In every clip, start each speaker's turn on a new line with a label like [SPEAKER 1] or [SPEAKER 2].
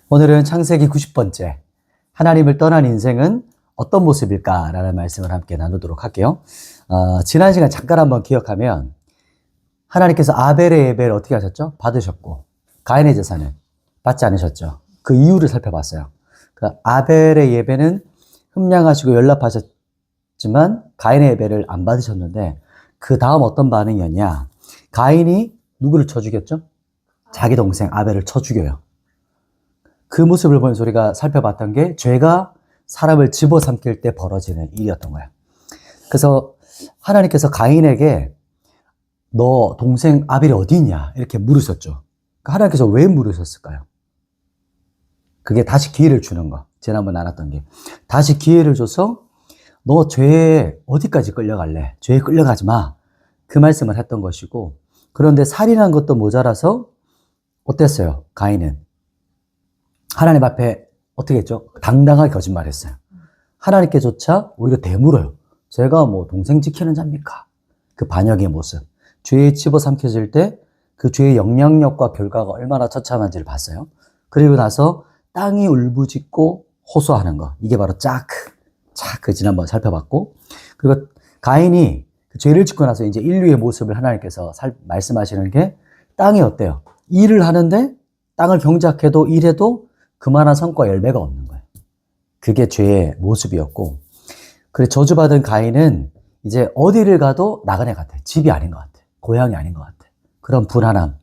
[SPEAKER 1] 오늘은 창세기 90번째 하나님을 떠난 인생은 어떤 모습일까? 라는 말씀을 함께 나누도록 할게요. 지난 시간 잠깐 한번 기억하면 하나님께서 아벨의 예배를 어떻게 하셨죠? 받으셨고 가인의 제사는 받지 않으셨죠. 그 이유를 살펴봤어요. 아벨의 예배는 흠량하시고 연락하셨지만 가인의 예배를 안 받으셨는데 그 다음 어떤 반응이었냐? 가인이 누구를 쳐 죽였죠? 자기 동생 아벨을 쳐 죽여요. 그 모습을 보면서 우리가 살펴봤던 게 죄가 사람을 집어삼킬 때 벌어지는 일이었던 거예요. 그래서 하나님께서 가인에게 너 동생 아벨이 어디 있냐? 이렇게 물으셨죠. 하나님께서 왜 물으셨을까요? 그게 다시 기회를 주는 거. 지난번 나눴던 게. 다시 기회를 줘서 너 죄에 어디까지 끌려갈래? 죄에 끌려가지 마. 그 말씀을 했던 것이고, 그런데 살인한 것도 모자라서 어땠어요? 가인은 하나님 앞에 어떻게 했죠? 당당하게 거짓말했어요. 하나님께조차 오히려 되물어요. 제가 뭐 동생 지키는 자입니까? 그 반역의 모습. 죄에 집어삼켜질 때 그 죄의 영향력과 결과가 얼마나 처참한지를 봤어요. 그리고 나서 땅이 울부짖고 호소하는 거. 이게 바로 그 지난번 살펴봤고. 그리고 가인이 그 죄를 짓고 나서 이제 인류의 모습을 하나님께서 말씀하시는 게 땅이 어때요? 일을 하는데 땅을 경작해도 일해도 그만한 성과 열매가 없는 거예요. 그게 죄의 모습이었고, 그래 저주받은 가인은 이제 어디를 가도 나그네 같아. 집이 아닌 것 같아. 고향이 아닌 것 같아. 그런 불안함,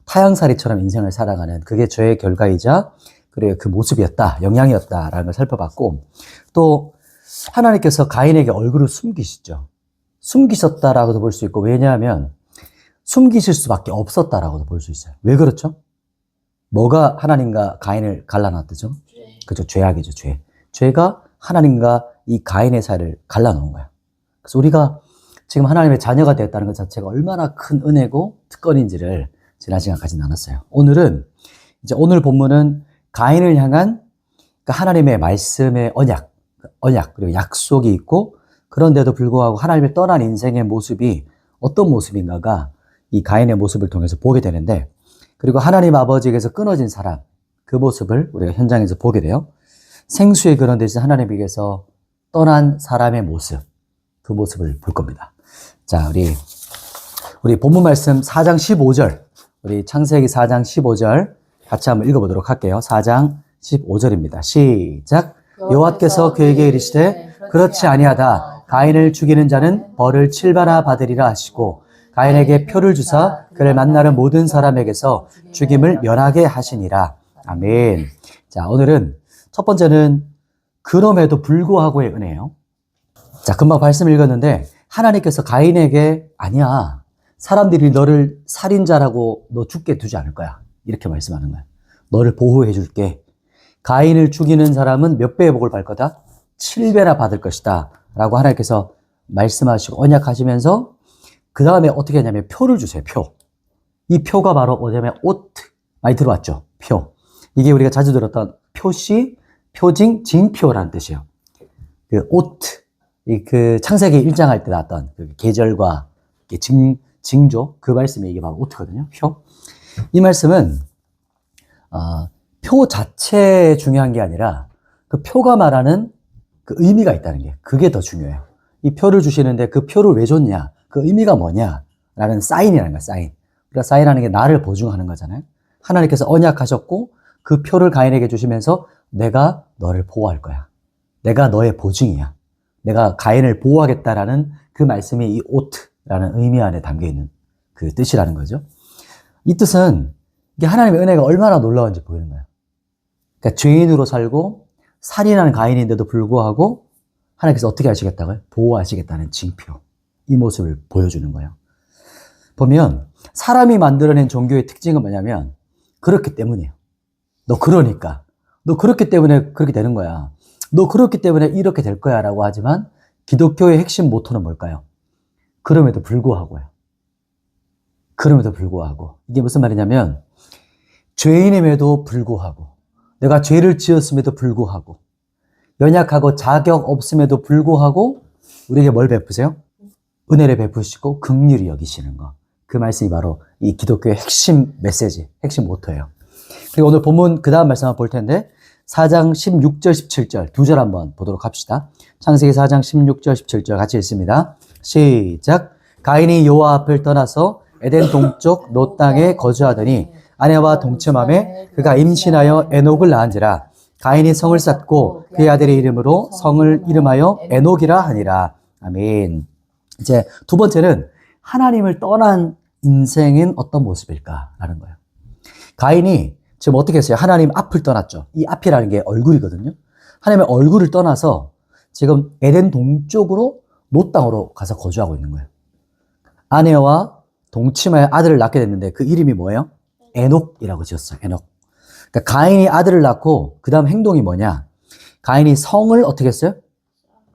[SPEAKER 1] 타향살이처럼 인생을 살아가는 그게 죄의 결과이자 그래 그 모습이었다, 영향이었다라는 걸 살펴봤고, 또 하나님께서 가인에게 얼굴을 숨기시죠. 숨기셨다라고도 볼 수 있고, 왜냐하면 숨기실 수밖에 없었다라고도 볼 수 있어요. 왜 그렇죠? 뭐가 하나님과 가인을 갈라놨죠? 그죠? 죄악이죠, 죄. 죄가 하나님과 이 가인의 사이를 갈라놓은 거야. 그래서 우리가 지금 하나님의 자녀가 되었다는 것 자체가 얼마나 큰 은혜고 특권인지를 지난 시간까지 나눴어요. 오늘 본문은 가인을 향한 하나님의 말씀의 언약, 그리고 약속이 있고, 그런데도 불구하고 하나님을 떠난 인생의 모습이 어떤 모습인가가 이 가인의 모습을 통해서 보게 되는데, 그리고 하나님 아버지에게서 끊어진 사람, 그 모습을 우리가 현장에서 보게 돼요. 생수의 그런 대신 하나님에게서 떠난 사람의 모습, 그 모습을 볼 겁니다. 자, 우리 본문 말씀 4장 15절, 우리 창세기 4장 15절 같이 한번 읽어보도록 할게요. 4장 15절입니다. 시작. 여호와께서 그에게 이르시되 그렇지 아니하다. 가인을 죽이는 자는 벌을 7배나 받으리라 하시고, 가인에게 표를 주사 그를 만나는 모든 사람에게서 죽임을 면하게 하시니라. 아멘. 자, 오늘은 첫 번째는 그럼에도 불구하고의 은혜예요. 자, 금방 말씀 읽었는데 하나님께서 가인에게 아니야, 사람들이 너를 살인자라고 너 죽게 두지 않을 거야, 이렇게 말씀하는 거야. 너를 보호해 줄게. 가인을 죽이는 사람은 몇 배의 복을 받을 거다? 7배나 받을 것이다 라고 하나님께서 말씀하시고 언약하시면서 그 다음에 어떻게 하냐면 표를 주세요. 표. 이 표가 바로 뭐냐면 오트. 많이 들어왔죠? 표. 이게 우리가 자주 들었던 표시, 표징, 징표라는 뜻이에요. 그 오트. 그 창세기 1장 할 때 나왔던 그 계절과 징조, 그 말씀이 이게 바로 오트거든요. 표. 이 말씀은 표 자체에 중요한 게 아니라 그 표가 말하는 그 의미가 있다는 게, 그게 더 중요해요. 이 표를 주시는데 그 표를 왜 줬냐? 그 의미가 뭐냐라는 사인이라는 거야, 사인. 우리가 사인하는 게 나를 보증하는 거잖아요. 하나님께서 언약하셨고 그 표를 가인에게 주시면서 내가 너를 보호할 거야. 내가 너의 보증이야. 내가 가인을 보호하겠다라는 그 말씀이 이 오트라는 의미 안에 담겨 있는 그 뜻이라는 거죠. 이 뜻은 이게 하나님의 은혜가 얼마나 놀라운지 보이는 거예요. 그러니까 죄인으로 살고 살인하는 가인인데도 불구하고 하나님께서 어떻게 하시겠다고요? 보호하시겠다는 징표. 이 모습을 보여주는 거예요. 보면 사람이 만들어낸 종교의 특징은 뭐냐면 그렇기 때문이에요. 너 그렇기 때문에 그렇게 되는 거야. 너 그렇기 때문에 이렇게 될 거야 라고 하지만 기독교의 핵심 모토는 뭘까요? 그럼에도 불구하고요. 그럼에도 불구하고. 이게 무슨 말이냐면 죄인임에도 불구하고, 내가 죄를 지었음에도 불구하고, 연약하고 자격 없음에도 불구하고 우리에게 뭘 베푸세요? 은혜를 베푸시고 긍휼히 여기시는 거. 그 말씀이 바로 이 기독교의 핵심 메시지, 핵심 모토예요. 그리고 오늘 본문 그 다음 말씀 한번 볼 텐데 4장 16절 17절 두 절 한번 보도록 합시다. 창세기 4장 16절 17절 같이 읽습니다. 시작. 가인이 여호와 앞을 떠나서 에덴 동쪽 노 땅에 거주하더니 아내와 동침함에 그가 임신하여 에녹을 낳은지라. 가인이 성을 쌓고 그의 아들의 이름으로 성을 이름하여 에녹이라 하니라. 아멘. 이제 두 번째는 하나님을 떠난 인생은 어떤 모습일까라는 거예요. 가인이 지금 어떻게 했어요? 하나님 앞을 떠났죠. 이 앞이라는 게 얼굴이거든요. 하나님의 얼굴을 떠나서 지금 에덴 동쪽으로 노 땅으로 가서 거주하고 있는 거예요. 아내와 동침하여 아들을 낳게 됐는데 그 이름이 뭐예요? 에녹이라고 지었어요. 에녹. 그러니까 가인이 아들을 낳고 그 다음 행동이 뭐냐? 가인이 성을 어떻게 했어요?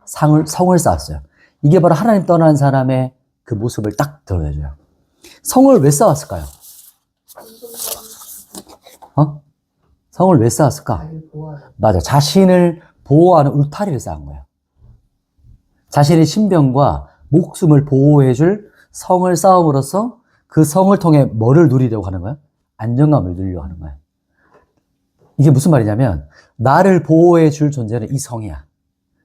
[SPEAKER 1] 성을 쌓았어요. 이게 바로 하나님 떠난 사람의 그 모습을 딱 드러내줘요. 성을 왜 쌓았을까요? 성을 왜 쌓았을까? 맞아. 자신을 보호하는 울타리를 쌓은 거예요. 자신의 신병과 목숨을 보호해줄 성을 쌓음으로써 그 성을 통해 뭐를 누리려고 하는 거예요? 안정감을 누리려고 하는 거예요. 이게 무슨 말이냐면 나를 보호해줄 존재는 이 성이야.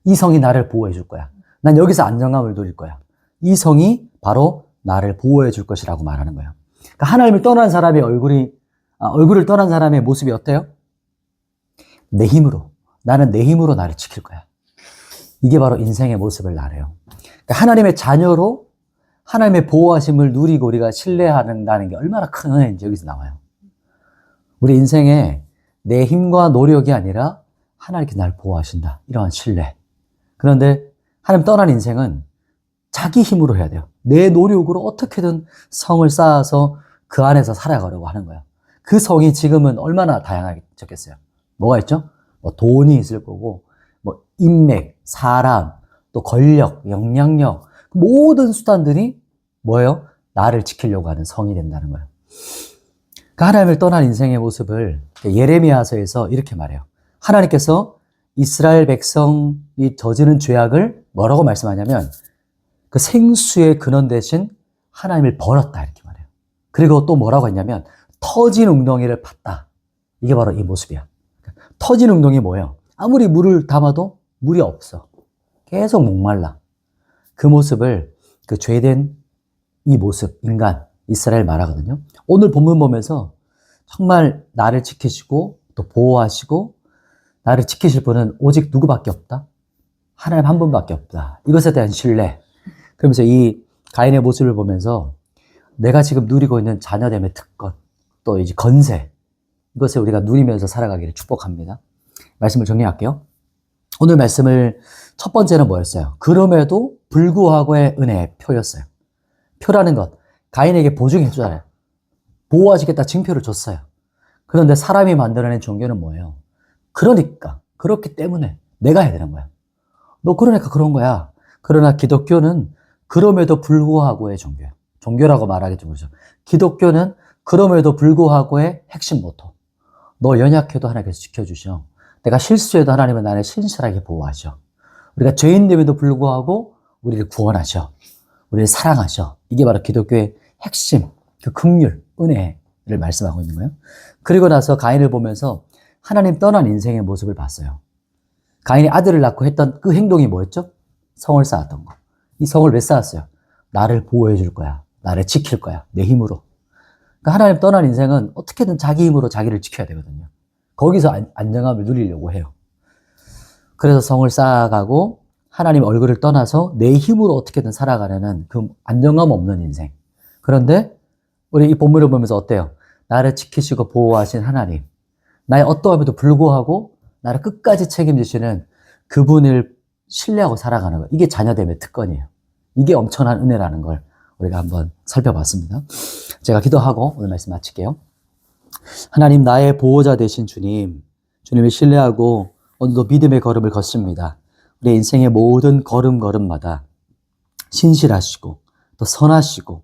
[SPEAKER 1] 이 성이 나를 보호해줄 거야. 난 여기서 안정감을 누릴 거야. 이 성이 바로 나를 보호해줄 것이라고 말하는 거예요. 그러니까 하나님을 떠난 사람의 얼굴을 떠난 사람의 모습이 어때요? 내 힘으로. 나는 내 힘으로 나를 지킬 거야. 이게 바로 인생의 모습을 나래요. 그러니까 하나님의 자녀로 하나님의 보호하심을 누리고 우리가 신뢰한다는 게 얼마나 큰 은혜인지 여기서 나와요. 우리 인생에 내 힘과 노력이 아니라 하나님께서 나를 보호하신다. 이러한 신뢰. 그런데 하나님 떠난 인생은 자기 힘으로 해야 돼요. 내 노력으로 어떻게든 성을 쌓아서 그 안에서 살아가려고 하는 거예요. 그 성이 지금은 얼마나 다양하게 적겠어요. 뭐가 있죠? 뭐 돈이 있을 거고, 뭐 인맥, 사람, 또 권력, 영향력, 모든 수단들이 뭐예요? 나를 지키려고 하는 성이 된다는 거예요. 그 하나님을 떠난 인생의 모습을 예레미야서에서 이렇게 말해요. 하나님께서 이스라엘 백성이 저지른 죄악을 뭐라고 말씀하냐면 그 생수의 근원 대신 하나님을 버렸다 이렇게 말해요. 그리고 또 뭐라고 했냐면 터진 웅덩이를 팠다. 이게 바로 이 모습이야. 터진 웅덩이 뭐예요? 아무리 물을 담아도 물이 없어. 계속 목말라. 그 모습을 그 죄된 이 모습, 인간, 이스라엘 말하거든요. 오늘 본문 보면서 정말 나를 지키시고 또 보호하시고 나를 지키실 분은 오직 누구밖에 없다? 하나님 한 분밖에 없다. 이것에 대한 신뢰. 그러면서 이 가인의 모습을 보면서 내가 지금 누리고 있는 자녀됨의 특권, 또 이제 건세, 이것을 우리가 누리면서 살아가기를 축복합니다. 말씀을 정리할게요. 오늘 말씀을 첫 번째는 뭐였어요? 그럼에도 불구하고의 은혜의 표였어요. 표라는 것, 가인에게 보증해 주잖아요. 보호하시겠다 징표를 줬어요. 그런데 사람이 만들어낸 종교는 뭐예요? 그러니까, 그렇기 때문에 내가 해야 되는 거야. 너 그러니까 그런 거야. 그러나 기독교는 그럼에도 불구하고의 종교예요. 종교라고 말하기 좀 그렇죠. 기독교는 그럼에도 불구하고의 핵심 모토. 너 연약해도 하나님께서 지켜주셔. 내가 실수해도 하나님은 나를 신실하게 보호하셔. 우리가 죄인됨에도 불구하고 우리를 구원하셔. 우리를 사랑하셔. 이게 바로 기독교의 핵심, 그 긍휼, 은혜를 말씀하고 있는 거예요. 그리고 나서 가인을 보면서 하나님 떠난 인생의 모습을 봤어요. 가인이 아들을 낳고 했던 그 행동이 뭐였죠? 성을 쌓았던 거. 이 성을 왜 쌓았어요? 나를 보호해 줄 거야. 나를 지킬 거야. 내 힘으로. 그러니까 하나님 떠난 인생은 어떻게든 자기 힘으로 자기를 지켜야 되거든요. 거기서 안정감을 누리려고 해요. 그래서 성을 쌓아가고 하나님 얼굴을 떠나서 내 힘으로 어떻게든 살아가려는 그 안정감 없는 인생. 그런데 우리 이 본문을 보면서 어때요? 나를 지키시고 보호하신 하나님. 나의 어떠함에도 불구하고 나를 끝까지 책임지시는 그분을 신뢰하고 살아가는 거. 이게 자녀됨의 특권이에요. 이게 엄청난 은혜라는 걸 우리가 한번 살펴봤습니다. 제가 기도하고 오늘 말씀 마칠게요. 하나님, 나의 보호자 되신 주님, 주님을 신뢰하고 오늘도 믿음의 걸음을 걷습니다. 우리 인생의 모든 걸음걸음마다 신실하시고 또 선하시고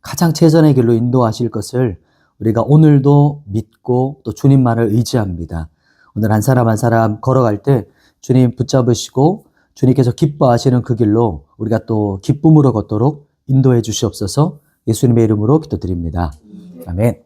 [SPEAKER 1] 가장 최선의 길로 인도하실 것을 우리가 오늘도 믿고 또 주님만을 의지합니다. 오늘 한 사람 한 사람 걸어갈 때 주님 붙잡으시고 주님께서 기뻐하시는 그 길로 우리가 또 기쁨으로 걷도록 인도해 주시옵소서. 예수님의 이름으로 기도드립니다. 아멘.